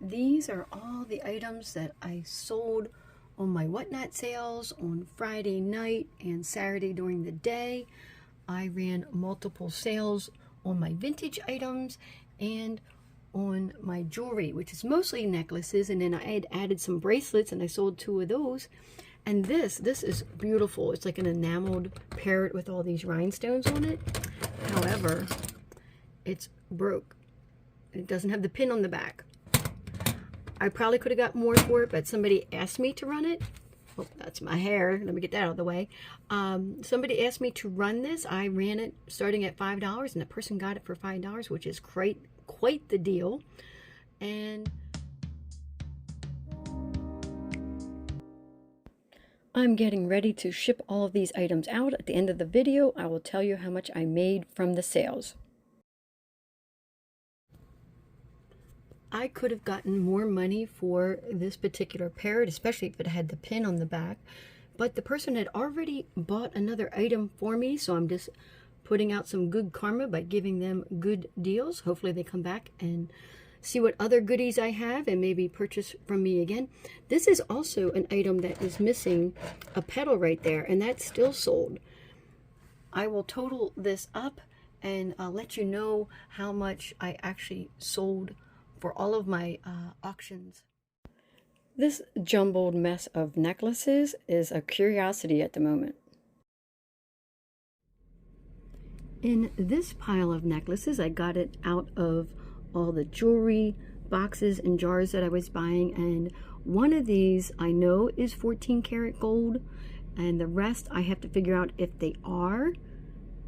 These are all the items that I sold on my whatnot sales on Friday night and Saturday during the day. I ran multiple sales on my vintage items and on my jewelry, which is mostly necklaces, and then I had added some bracelets and I sold 2 of those. And this is beautiful. It's like an enameled parrot with all these rhinestones on it. However, it's broke. It doesn't have the pin on the back. I probably could have got more for it, but somebody asked me to run it. Oh, that's my hair. Let me get that out of the way. Somebody asked me to run this. I ran it starting at $5, and the person got it for $5, which is quite the deal. And I'm getting ready to ship all of these items out. At the end of the video, I will tell you how much I made from the sales. I could have gotten more money for this particular parrot, especially if it had the pin on the back, but the person had already bought another item for me, so I'm just putting out some good karma by giving them good deals. Hopefully they come back and see what other goodies I have and maybe purchase from me again. This is also an item that is missing a petal right there, and that's still sold. I will total this up and I'll let you know how much I actually sold for all of my auctions. This jumbled mess of necklaces is a curiosity at the moment. In this pile of necklaces, I got it out of all the jewelry boxes and jars that I was buying, and one of these I know is 14 karat gold, and the rest I have to figure out if they are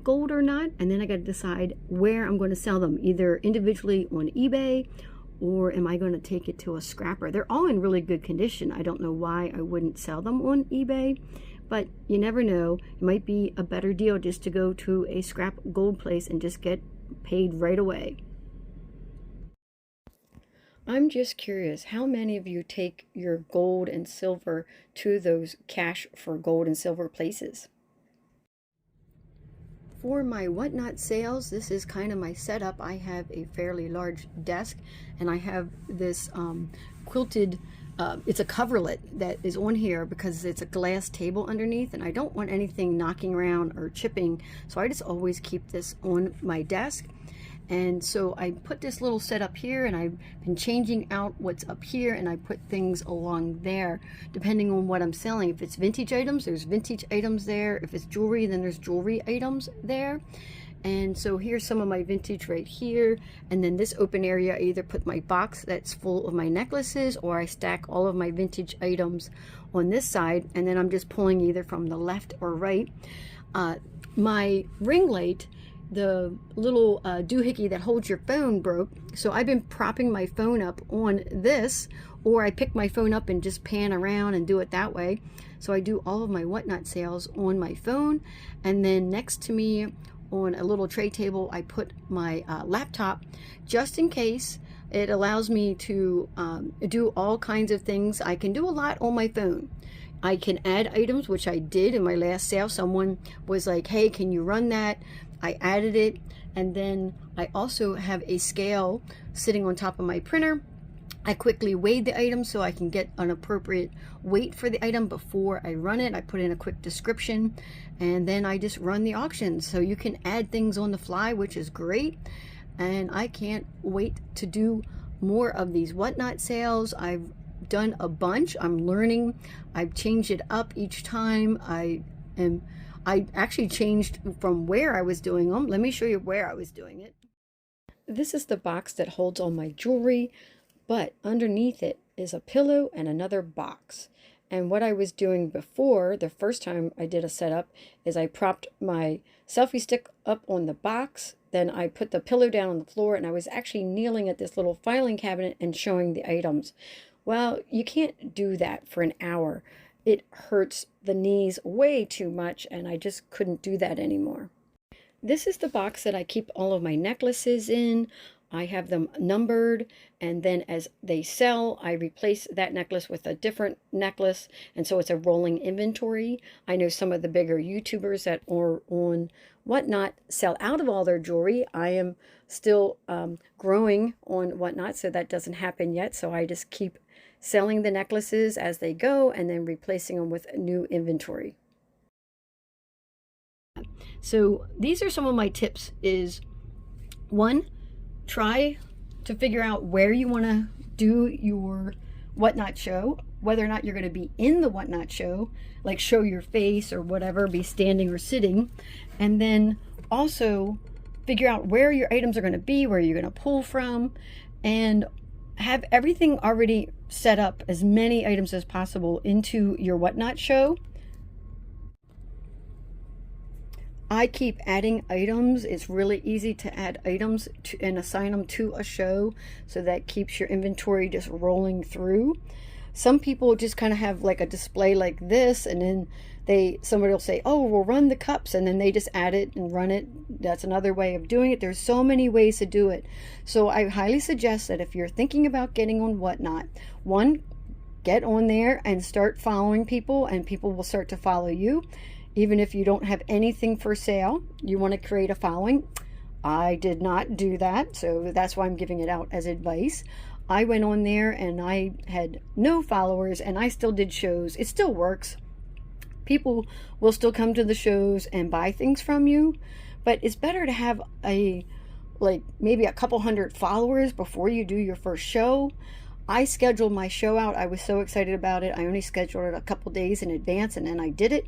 gold or not, and then I got to decide where I'm going to sell them, either individually on eBay or am I going to take it to a scrapper. They're all in really good condition. I don't know why I wouldn't sell them on eBay, but you never know. It might be a better deal just to go to a scrap gold place and just get paid right away. I'm just curious, how many of you take your gold and silver to those cash for gold and silver places? For my whatnot sales, this is kind of my setup. I have a fairly large desk, and I have this quilted, it's a coverlet that is on here because it's a glass table underneath, and I don't want anything knocking around or chipping, so I just always keep this on my desk. And so I put this little setup here, and I've been changing out what's up here, and I put things along there depending on what I'm selling. If it's vintage items, there's vintage items there. If it's jewelry, then there's jewelry items there. And so here's some of my vintage right here, and then this open area, I either put my box that's full of my necklaces, or I stack all of my vintage items on this side, and then I'm just pulling either from the left or right. My ring light, the little doohickey that holds your phone, broke, so I've been propping my phone up on this, or I pick my phone up and just pan around and do it that way. So I do all of my whatnot sales on my phone, and then next to me on a little tray table I put my laptop, just in case. It allows me to do all kinds of things. I can do a lot on my phone. I can add items, which I did in my last sale. Someone was like, hey, can you run that? I added it, and then I also have a scale sitting on top of my printer. I quickly weighed the item so I can get an appropriate weight for the item before I run it. I put in a quick description, and then I just run the auction. So you can add things on the fly, which is great, and I can't wait to do more of these whatnot sales. I've done a bunch. I'm learning. I've changed it up each time. I actually changed from where I was doing them. Let me show you where I was doing it. This is the box that holds all my jewelry, but underneath it is a pillow and another box. And what I was doing before, the first time I did a setup, is I propped my selfie stick up on the box, then I put the pillow down on the floor, and I was actually kneeling at this little filing cabinet and showing the items. Well, you can't do that for an hour. It hurts the knees way too much, and I just couldn't do that anymore. This is the box that I keep all of my necklaces in, I have them numbered, and then as they sell, I replace that necklace with a different necklace, and so it's a rolling inventory. I know some of the bigger YouTubers that are on Whatnot sell out of all their jewelry. I am still growing on Whatnot, so that doesn't happen yet. So I just keep selling the necklaces as they go and then replacing them with new inventory. So these are some of my tips. Is one, try to figure out where you want to do your Whatnot show, whether or not you're going to be in the Whatnot show, like show your face or whatever, be standing or sitting. And then also figure out where your items are going to be, where you're going to pull from, and have everything already set up, as many items as possible into your Whatnot show. I keep adding items. It's really easy to add items and assign them to a show, so that keeps your inventory just rolling through. Some people just kind of have like a display like this, and then somebody will say, oh, we'll run the cups, and then they just add it and run it. That's another way of doing it. There's so many ways to do it. So I highly suggest that if you're thinking about getting on Whatnot, one, get on there and start following people, and people will start to follow you. Even if you don't have anything for sale, you want to create a following. I did not do that, so that's why I'm giving it out as advice. I went on there and I had no followers, and I still did shows. It still works. People will still come to the shows and buy things from you, but it's better to have maybe a couple hundred followers before you do your first show. I scheduled my show out. I was so excited about it. I only scheduled it a couple days in advance, and then I did it.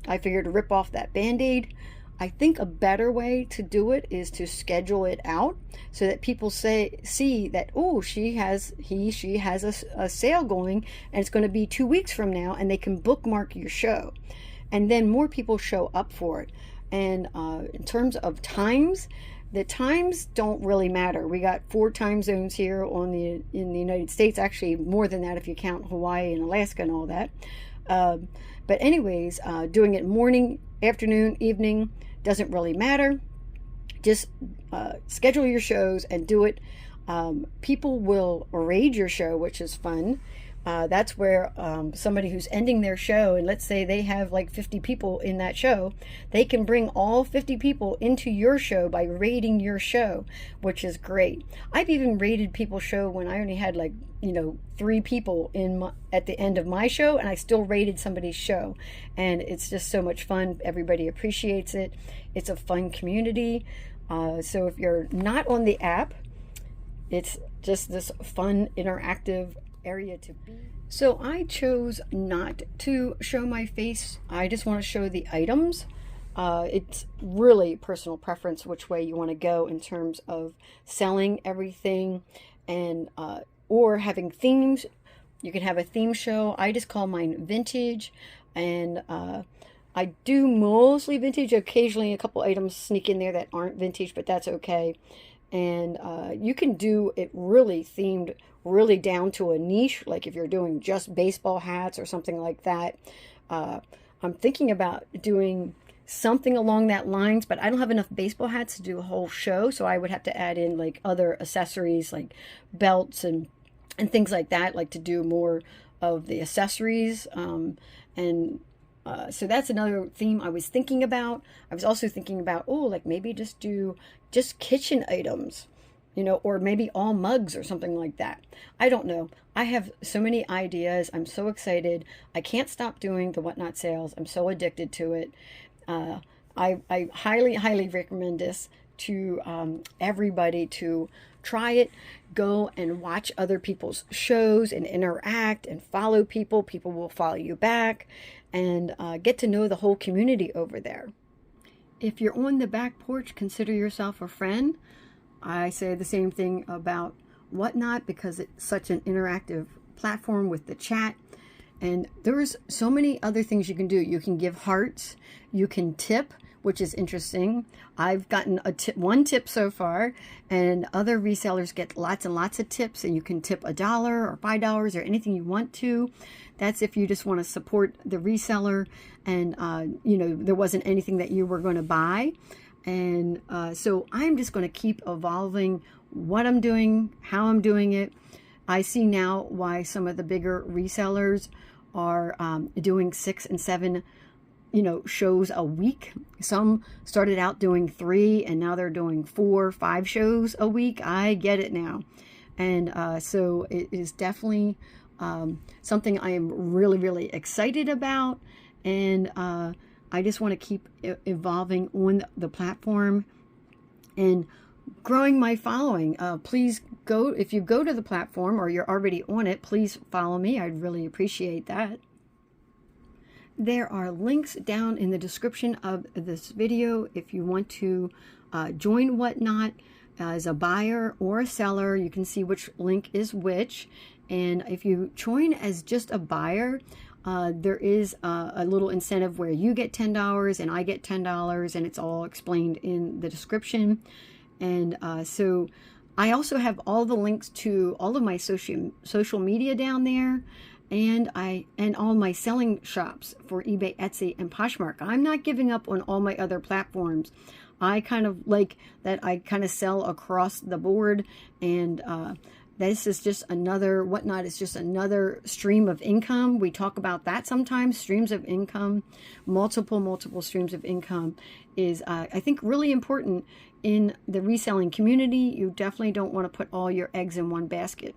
I figured to rip off that band-aid. I think a better way to do it is to schedule it out, so that people see that, oh, she has a sale going, and it's going to be 2 weeks from now, and they can bookmark your show, and then more people show up for it. And in terms of times, the times don't really matter. We got 4 time zones here in the United States. Actually, more than that if you count Hawaii and Alaska and all that. But anyways, doing it morning, afternoon, evening, doesn't really matter. Just schedule your shows and do it. People will raid your show, which is fun. That's where somebody who's ending their show, and let's say they have like 50 people in that show, they can bring all 50 people into your show by raiding your show, which is great. I've even raided people's show when I only had 3 people at the end of my show, and I still raided somebody's show, and it's just so much fun. Everybody appreciates it. It's a fun community. So if you're not on the app, it's just this fun interactive area to be. So I chose not to show my face. I just want to show the items. It's really personal preference which way you want to go in terms of selling everything, and or having themes. You can have a theme show. I just call mine vintage, and I do mostly vintage. Occasionally a couple items sneak in there that aren't vintage, but that's okay. And you can do it really themed, really down to a niche, like if you're doing just baseball hats or something like that. I'm thinking about doing something along that lines, but I don't have enough baseball hats to do a whole show, so I would have to add in like other accessories like belts and things like that, like to do more of the accessories. So that's another theme I was thinking about. I was also thinking about, maybe just do just kitchen items, or maybe all mugs or something like that. I don't know. I have so many ideas. I'm so excited. I can't stop doing the Whatnot sales. I'm so addicted to it. I highly, highly recommend this to everybody to try it. Go and watch other people's shows and interact and follow people. People will follow you back, and get to know the whole community over there. If you're on the back porch, consider yourself a friend. I say the same thing about Whatnot because it's such an interactive platform with the chat. And there's so many other things you can do. You can give hearts. You can tip, which is interesting. I've gotten one tip so far, and other resellers get lots and lots of tips, and you can tip $1 or $5 or anything you want to. That's if you just want to support the reseller, and there wasn't anything that you were going to buy. And so I'm just going to keep evolving what I'm doing, how I'm doing it. I see now why some of the bigger resellers are doing 6 and 7 shows a week. Some started out doing 3 and now they're doing 4, 5 shows a week. I get it now. And so it is definitely something I am really, really excited about. And I just want to keep evolving on the platform and growing my following. Please go, if you go to the platform or you're already on it, please follow me. I'd really appreciate that. There are links down in the description of this video if you want to join Whatnot as a buyer or a seller. You can see which link is which. And if you join as just a buyer, there is a little incentive where you get $10 and I get $10, and it's all explained in the description. And so I also have all the links to all of my social media down there, and all my selling shops for eBay, Etsy, and Poshmark. I'm not giving up on all my other platforms. I kind of like that I kind of sell across the board, and this is just another, Whatnot is just another stream of income. We talk about that sometimes, streams of income, multiple streams of income is, I think, really important in the reselling community. You definitely don't want to put all your eggs in one basket.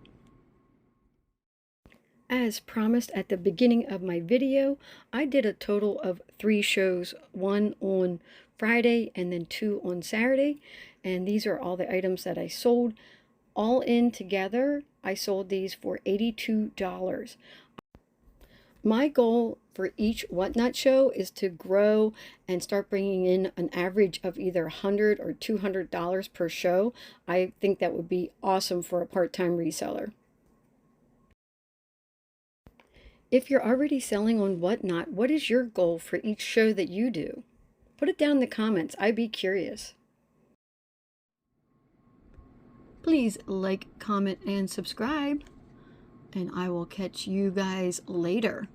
As promised at the beginning of my video, I did a total of 3 shows, 1 on Friday and then 2 on Saturday. And these are all the items that I sold. All in together, I sold these for $82. My goal for each Whatnot show is to grow and start bringing in an average of either $100 or $200 per show. I think that would be awesome for a part-time reseller. If you're already selling on Whatnot, what is your goal for each show that you do? Put it down in the comments. I'd be curious. Please like, comment, and subscribe, and I will catch you guys later.